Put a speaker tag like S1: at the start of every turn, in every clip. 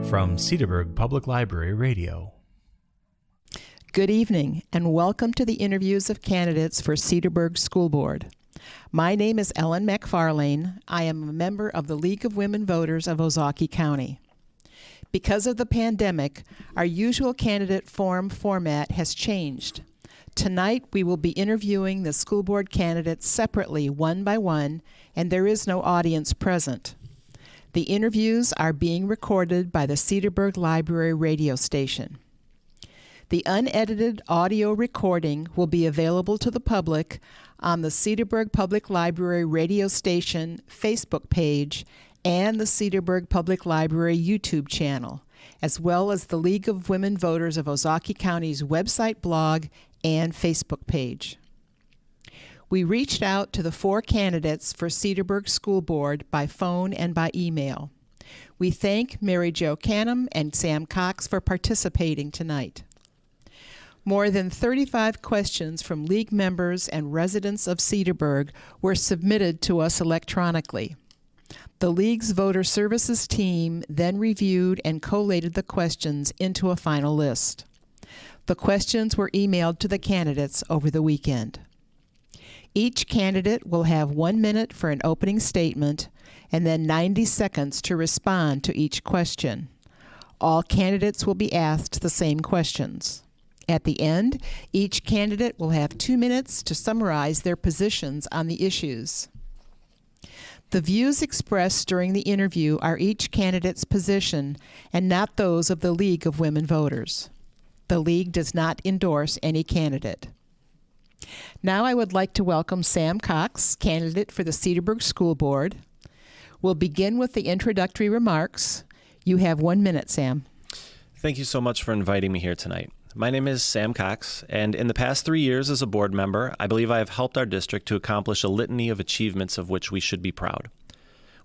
S1: from Cedarburg Public Library Radio.
S2: Good evening, and welcome to the interviews of candidates for Cedarburg School Board. My name is Ellen McFarlane. I am a member of the League of Women Voters of Ozaukee County. Because of the pandemic, our usual candidate forum format has changed. Tonight, we will be interviewing the school board candidates separately, one by one, and there is no audience present. The interviews are being recorded by the Cedarburg Library radio station. The unedited audio recording will be available to the public on the Cedarburg Public Library radio station Facebook page and the Cedarburg Public Library YouTube channel, as well as the League of Women Voters of Ozaukee County's website, blog, and Facebook page. We reached out to the 4 candidates for Cedarburg School Board by phone and by email. We thank Mary Jo Canham and Sam Cox for participating tonight. More than 35 questions from League members and residents of Cedarburg were submitted to us electronically. The League's Voter Services team then reviewed and collated the questions into a final list. The questions were emailed to the candidates over the weekend. Each candidate will have 1 minute for an opening statement and then 90 seconds to respond to each question. All candidates will be asked the same questions. At the end, each candidate will have 2 minutes to summarize their positions on the issues. The views expressed during the interview are each candidate's position and not those of the League of Women Voters. The League does not endorse any candidate. Now I would like to welcome Sam Cox, candidate for the Cedarburg School Board. We'll begin with the introductory remarks. You have 1 minute, Sam.
S3: Thank you so much for inviting me here tonight. My name is Sam Cox, and in the past 3 years as a board member, I believe I have helped our district to accomplish a litany of achievements of which we should be proud.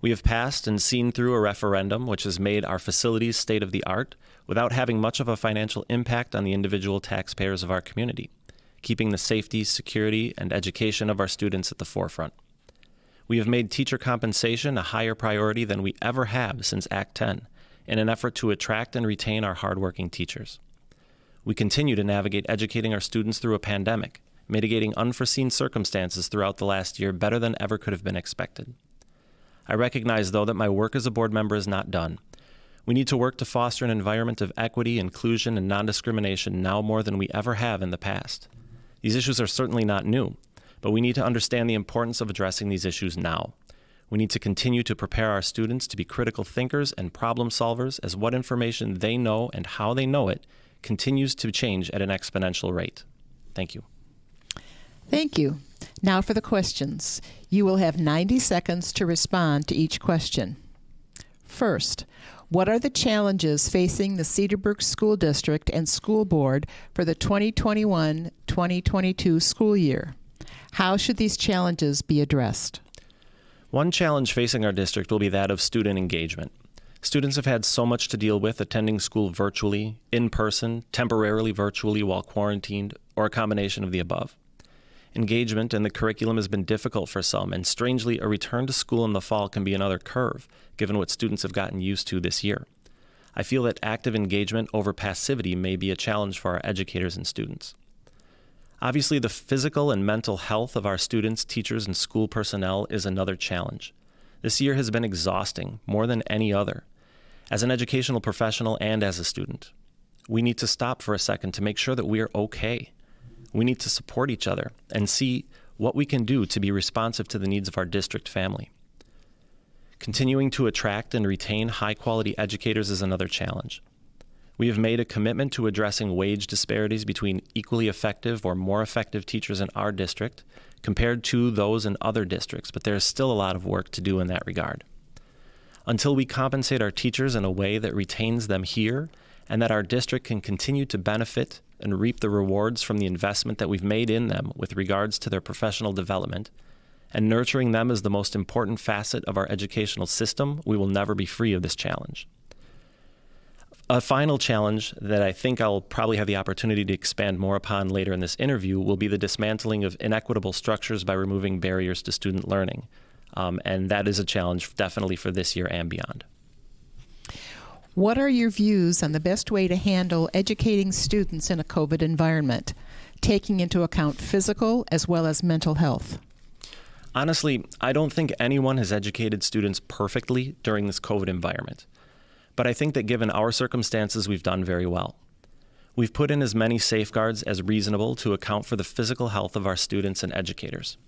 S3: We have passed and seen through a referendum which has made our facilities state-of-the-art without having much of a financial impact on the individual taxpayers of our community, keeping the safety, security, and education of our students at the forefront. We have made teacher compensation a higher priority than we ever have since Act 10 in an effort to attract and retain our hardworking teachers. We continue to navigate educating our students through a pandemic, mitigating unforeseen circumstances throughout the last year better than ever could have been expected. I recognize, though, that my work as a board member is not done. We need to work to foster an environment of equity, inclusion, and non-discrimination now more than we ever have in the past. These issues are certainly not new, but we need to understand the importance of addressing these issues now. We need to continue to prepare our students to be critical thinkers and problem solvers as what information they know and how they know it continues to change at an exponential rate. Thank you.
S2: Thank you. Now for the questions. You will have 90 seconds to respond to each question. First, what are the challenges facing the Cedarburg School District and School Board for the 2021-2022 school year? How should these challenges be addressed?
S3: One challenge facing our district will be that of student engagement. Students have had so much to deal with attending school virtually, in person, temporarily virtually while quarantined, or a combination of the above. Engagement in the curriculum has been difficult for some, and strangely, a return to school in the fall can be another curve, given what students have gotten used to this year. I feel that active engagement over passivity may be a challenge for our educators and students. Obviously, the physical and mental health of our students, teachers, and school personnel is another challenge. This year has been exhausting, more than any other, as an educational professional and as a student. We need to stop for a second to make sure that we are okay. We need to support each other and see what we can do to be responsive to the needs of our district family. Continuing to attract and retain high-quality educators is another challenge. We have made a commitment to addressing wage disparities between equally effective or more effective teachers in our district compared to those in other districts, but there is still a lot of work to do in that regard. Until we compensate our teachers in a way that retains them here and that our district can continue to benefit and reap the rewards from the investment that we've made in them with regards to their professional development, and nurturing them is the most important facet of our educational system, we will never be free of this challenge. A final challenge that I think I'll probably have the opportunity to expand more upon later in this interview will be the dismantling of inequitable structures by removing barriers to student learning. And that is a challenge definitely for this year and beyond.
S2: What are your views on the best way to handle educating students in a COVID environment, taking into account physical as well as mental health?
S3: Honestly, I don't think anyone has educated students perfectly during this COVID environment. But I think that given our circumstances, we've done very well. We've put in as many safeguards as reasonable to account for the physical health of our students and educators.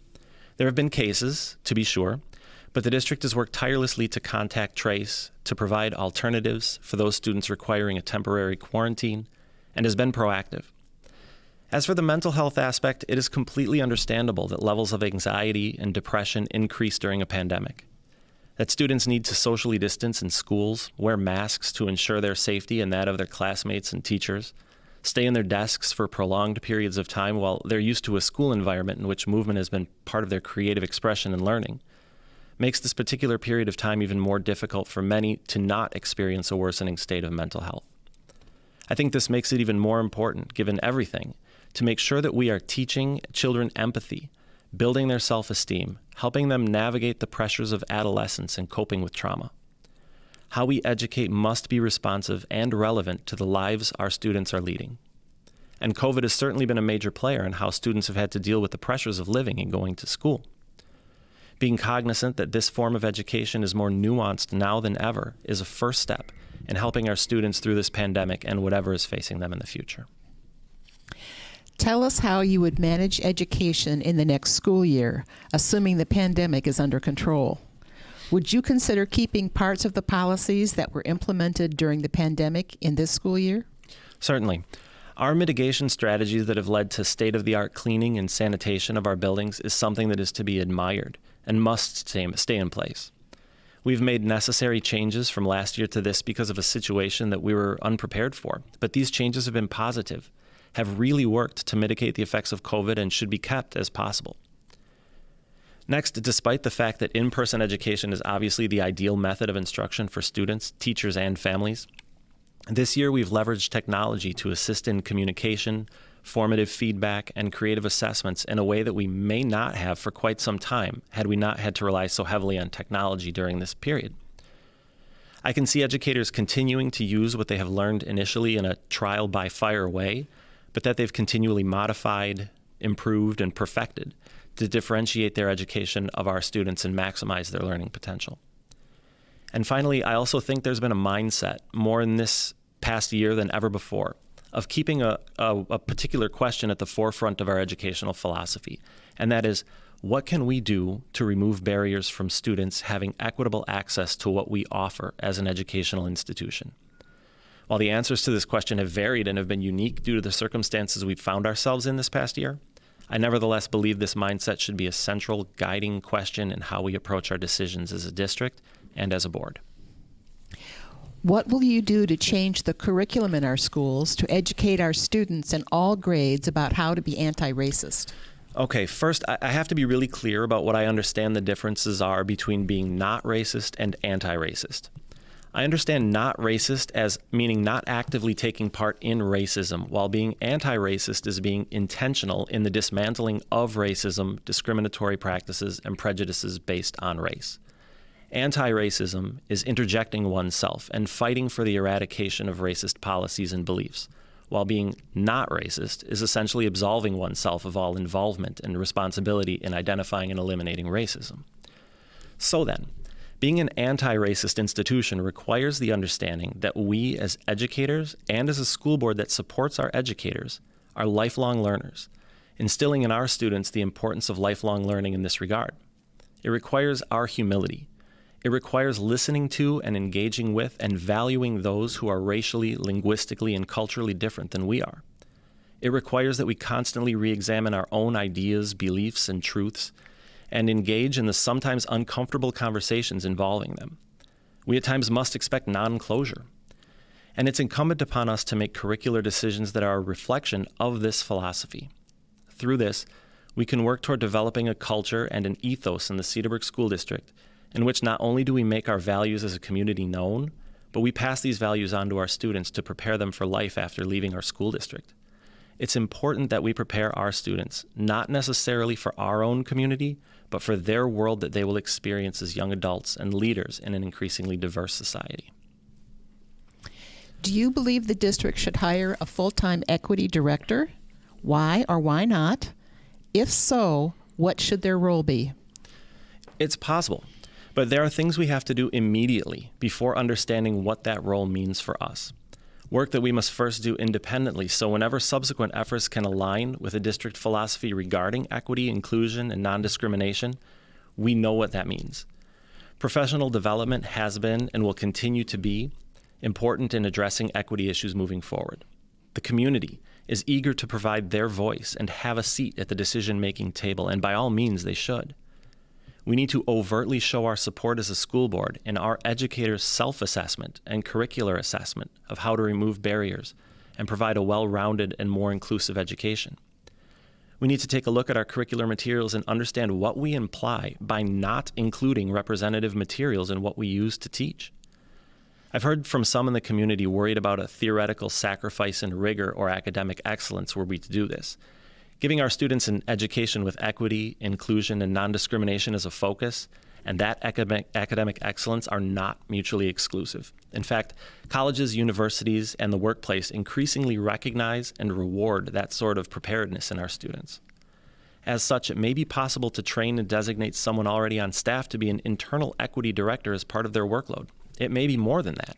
S3: There have been cases, to be sure, but the district has worked tirelessly to contact trace, to provide alternatives for those students requiring a temporary quarantine, and has been proactive. As for the mental health aspect, it is completely understandable that levels of anxiety and depression increase during a pandemic. That students need to socially distance in schools, wear masks to ensure their safety and that of their classmates and teachers, stay in their desks for prolonged periods of time while they're used to a school environment in which movement has been part of their creative expression and learning, makes this particular period of time even more difficult for many to not experience a worsening state of mental health. I think this makes it even more important, given everything, to make sure that we are teaching children empathy, building their self-esteem, helping them navigate the pressures of adolescence and coping with trauma. How we educate must be responsive and relevant to the lives our students are leading. And COVID has certainly been a major player in how students have had to deal with the pressures of living and going to school. Being cognizant that this form of education is more nuanced now than ever is a first step in helping our students through this pandemic and whatever is facing them in the future.
S2: Tell us how you would manage education in the next school year, assuming the pandemic is under control. Would you consider keeping parts of the policies that were implemented during the pandemic in this school year?
S3: Certainly. Our mitigation strategies that have led to state-of-the-art cleaning and sanitation of our buildings is something that is to be admired and must stay in place. We've made necessary changes from last year to this because of a situation that we were unprepared for, but these changes have been positive, have really worked to mitigate the effects of COVID, and should be kept as possible. Next, despite the fact that in-person education is obviously the ideal method of instruction for students, teachers, and families, this year we've leveraged technology to assist in communication, formative feedback, and creative assessments in a way that we may not have for quite some time had we not had to rely so heavily on technology during this period. I can see educators continuing to use what they have learned initially in a trial-by-fire way, but that they've continually modified, improved, and perfected to differentiate their education of our students and maximize their learning potential. And finally, I also think there's been a mindset, more in this past year than ever before, of keeping a particular question at the forefront of our educational philosophy, and that is, what can we do to remove barriers from students having equitable access to what we offer as an educational institution? While the answers to this question have varied and have been unique due to the circumstances we've found ourselves in this past year, I nevertheless believe this mindset should be a central guiding question in how we approach our decisions as a district and as a board.
S2: What will you do to change the curriculum in our schools to educate our students in all grades about how to be anti-racist?
S3: Okay, first, I have to be really clear about what I understand the differences are between being not racist and anti-racist. I understand not racist as meaning not actively taking part in racism, while being anti-racist is being intentional in the dismantling of racism, discriminatory practices, and prejudices based on race. Anti-racism is interjecting oneself and fighting for the eradication of racist policies and beliefs, while being not racist is essentially absolving oneself of all involvement and responsibility in identifying and eliminating racism. So then, being an anti-racist institution requires the understanding that we as educators and as a school board that supports our educators are lifelong learners, instilling in our students the importance of lifelong learning in this regard. It requires our humility. It requires listening to and engaging with and valuing those who are racially, linguistically, and culturally different than we are. It requires that we constantly re-examine our own ideas, beliefs, and truths, and engage in the sometimes uncomfortable conversations involving them. We at times must expect non-closure. And it's incumbent upon us to make curricular decisions that are a reflection of this philosophy. Through this, we can work toward developing a culture and an ethos in the Cedarburg School District in which not only do we make our values as a community known, but we pass these values on to our students to prepare them for life after leaving our school district. It's important that we prepare our students, not necessarily for our own community, but for their world that they will experience as young adults and leaders in an increasingly diverse society.
S2: Do you believe the district should hire a full-time equity director? Why or why not? If so, what should their role be?
S3: It's possible, but there are things we have to do immediately before understanding what that role means for us. Work that we must first do independently, so whenever subsequent efforts can align with a district philosophy regarding equity, inclusion, and non-discrimination, we know what that means. Professional development has been and will continue to be important in addressing equity issues moving forward. The community is eager to provide their voice and have a seat at the decision-making table, and by all means they should. We need to overtly show our support as a school board in our educators' self-assessment and curricular assessment of how to remove barriers and provide a well-rounded and more inclusive education. We need to take a look at our curricular materials and understand what we imply by not including representative materials in what we use to teach. I've heard from some in the community worried about a theoretical sacrifice in rigor or academic excellence were we to do this. Giving our students an education with equity, inclusion, and non-discrimination as a focus, and that academic excellence are not mutually exclusive. In fact, colleges, universities, and the workplace increasingly recognize and reward that sort of preparedness in our students. As such, it may be possible to train and designate someone already on staff to be an internal equity director as part of their workload. It may be more than that.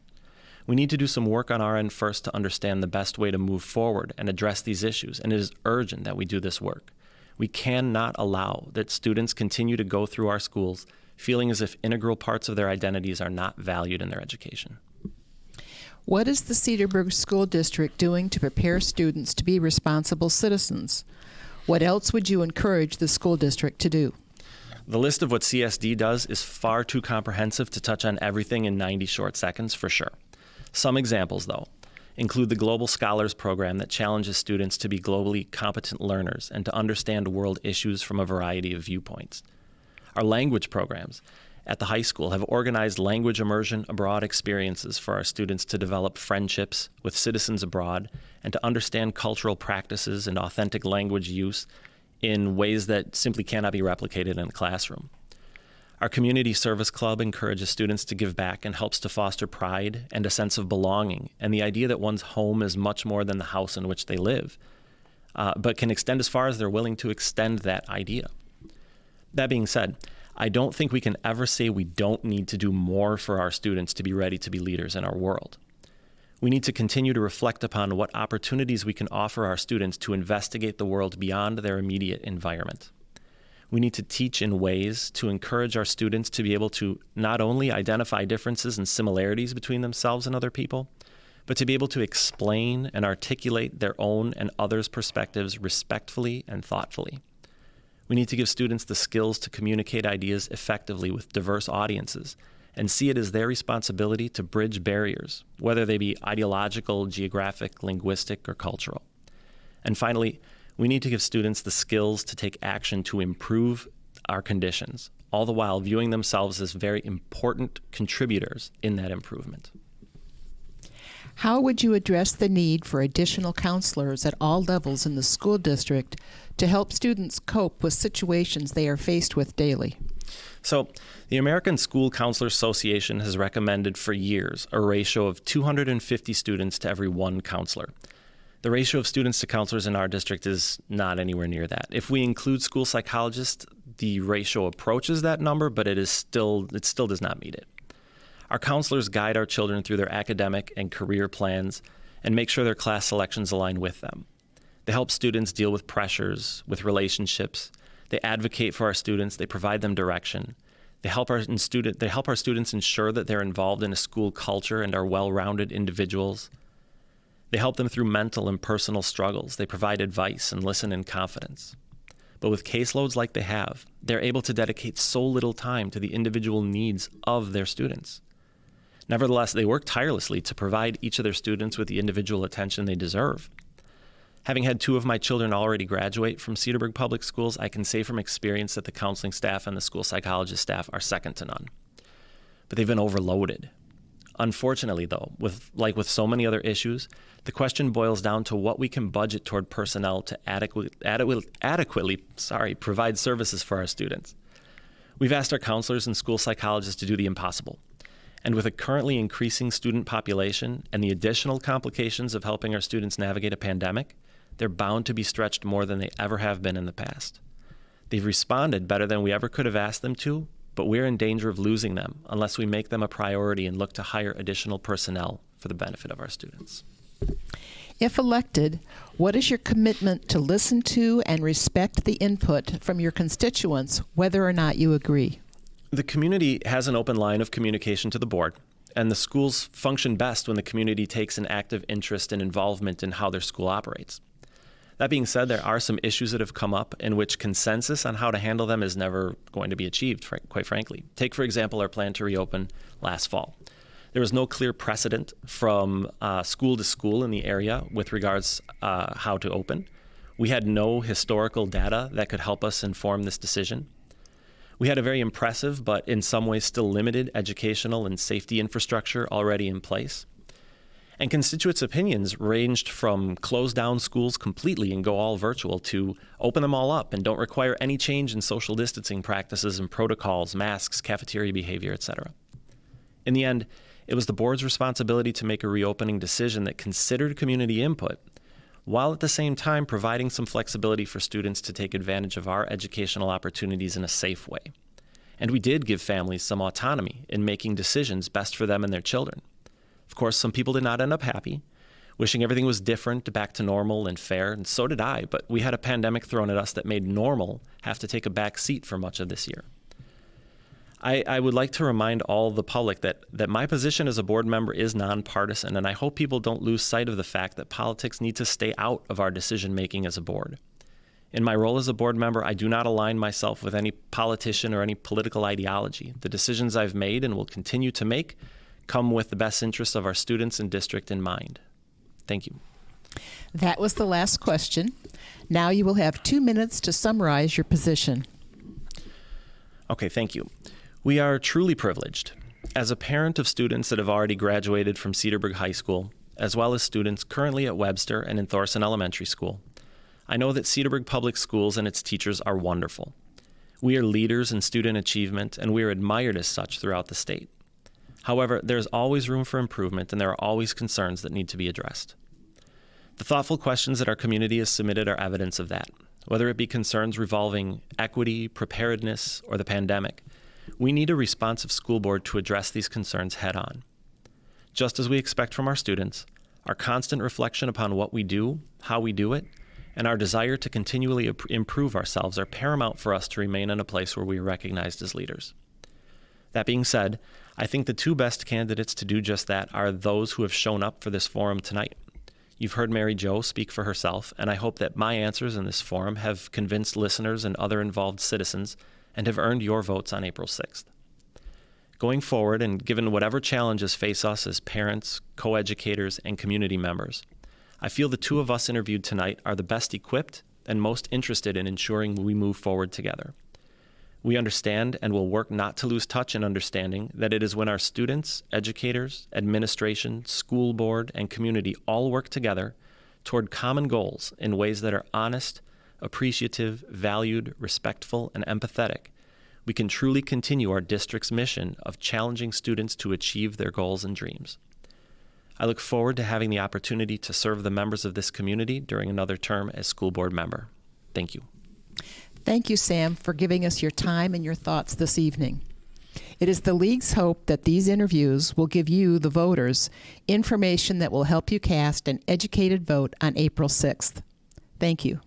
S3: We need to do some work on our end first to understand the best way to move forward and address these issues, and it is urgent that we do this work. We cannot allow that students continue to go through our schools feeling as if integral parts of their identities are not valued in their education.
S2: What is the Cedarburg School District doing to prepare students to be responsible citizens? What else would you encourage the school district to do?
S3: The list of what CSD does is far too comprehensive to touch on everything in 90 short seconds, for sure. Some examples, though, include the Global Scholars Program that challenges students to be globally competent learners and to understand world issues from a variety of viewpoints. Our language programs at the high school have organized language immersion abroad experiences for our students to develop friendships with citizens abroad and to understand cultural practices and authentic language use in ways that simply cannot be replicated in a classroom. Our community service club encourages students to give back and helps to foster pride and a sense of belonging and the idea that one's home is much more than the house in which they live, but can extend as far as they're willing to extend that idea. That being said, I don't think we can ever say we don't need to do more for our students to be ready to be leaders in our world. We need to continue to reflect upon what opportunities we can offer our students to investigate the world beyond their immediate environment. We need to teach in ways to encourage our students to be able to not only identify differences and similarities between themselves and other people, but to be able to explain and articulate their own and others' perspectives respectfully and thoughtfully. We need to give students the skills to communicate ideas effectively with diverse audiences and see it as their responsibility to bridge barriers, whether they be ideological, geographic, linguistic, or cultural. And finally, we need to give students the skills to take action to improve our conditions, all the while viewing themselves as very important contributors in that improvement.
S2: How would you address the need for additional counselors at all levels in the school district to help students cope with situations they are faced with daily?
S3: So, the American School Counselors Association has recommended for years a ratio of 250 students to every one counselor. The ratio of students to counselors in our district is not anywhere near that. If we include school psychologists, the ratio approaches that number, but it still does not meet it. Our counselors guide our children through their academic and career plans and make sure their class selections align with them. They help students deal with pressures, with relationships. They advocate for our students. They provide them direction. They help our students ensure that they're involved in a school culture and are well-rounded individuals. They help them through mental and personal struggles. They provide advice and listen in confidence. But with caseloads like they have, they're able to dedicate so little time to the individual needs of their students. Nevertheless, they work tirelessly to provide each of their students with the individual attention they deserve. Having had 2 of my children already graduate from Cedarburg Public Schools, I can say from experience that the counseling staff and the school psychologist staff are second to none. But they've been overloaded. Unfortunately, though, with so many other issues, the question boils down to what we can budget toward personnel to adequately provide services for our students. We've asked our counselors and school psychologists to do the impossible And with a currently increasing student population and the additional complications of helping our students navigate a pandemic, they're bound to be stretched more than they ever have been in the past. They've responded better than we ever could have asked them to, but we're in danger of losing them unless we make them a priority and look to hire additional personnel for the benefit of our students.
S2: If elected, what is your commitment to listen to and respect the input from your constituents, whether or not you agree?
S3: The community has an open line of communication to the board, and the schools function best when the community takes an active interest and involvement in how their school operates. That being said, there are some issues that have come up in which consensus on how to handle them is never going to be achieved, quite frankly. Take, for example, our plan to reopen last fall. There was no clear precedent from school to school in the area with regards how to open. We had no historical data that could help us inform this decision. We had a very impressive, but in some ways still limited, educational and safety infrastructure already in place. And constituents' opinions ranged from close down schools completely and go all virtual to open them all up and don't require any change in social distancing practices and protocols, masks, cafeteria behavior, etc. In the end, it was the board's responsibility to make a reopening decision that considered community input, while at the same time providing some flexibility for students to take advantage of our educational opportunities in a safe way. And we did give families some autonomy in making decisions best for them and their children. Of course, some people did not end up happy, wishing everything was different, back to normal and fair, and so did I, but we had a pandemic thrown at us that made normal have to take a back seat for much of this year. I would like to remind all the public that my position as a board member is nonpartisan, and I hope people don't lose sight of the fact that politics need to stay out of our decision-making as a board. In my role as a board member, I do not align myself with any politician or any political ideology. The decisions I've made and will continue to make come with the best interests of our students and district in mind. Thank you.
S2: That was the last question. Now you will have 2 minutes to summarize your position.
S3: Okay, thank you. We are truly privileged. As a parent of students that have already graduated from Cedarburg High School, as well as students currently at Webster and in Thorson Elementary School, I know that Cedarburg Public Schools and its teachers are wonderful. We are leaders in student achievement, and we are admired as such throughout the state. However, there is always room for improvement, and there are always concerns that need to be addressed. The thoughtful questions that our community has submitted are evidence of that. Whether it be concerns revolving equity, preparedness, or the pandemic, we need a responsive school board to address these concerns head on. Just as we expect from our students, our constant reflection upon what we do, how we do it, and our desire to continually improve ourselves are paramount for us to remain in a place where we are recognized as leaders. That being said, I think the two best candidates to do just that are those who have shown up for this forum tonight. You've heard Mary Jo speak for herself, and I hope that my answers in this forum have convinced listeners and other involved citizens and have earned your votes on April 6th. Going forward, and given whatever challenges face us as parents, co-educators, and community members, I feel the two of us interviewed tonight are the best equipped and most interested in ensuring we move forward together. We understand and will work not to lose touch in understanding that it is when our students, educators, administration, school board, and community all work together toward common goals in ways that are honest, appreciative, valued, respectful, and empathetic, we can truly continue our district's mission of challenging students to achieve their goals and dreams. I look forward to having the opportunity to serve the members of this community during another term as school board member. Thank you.
S2: Thank you, Sam, for giving us your time and your thoughts this evening. It is the League's hope that these interviews will give you, the voters, information that will help you cast an educated vote on April 6th. Thank you.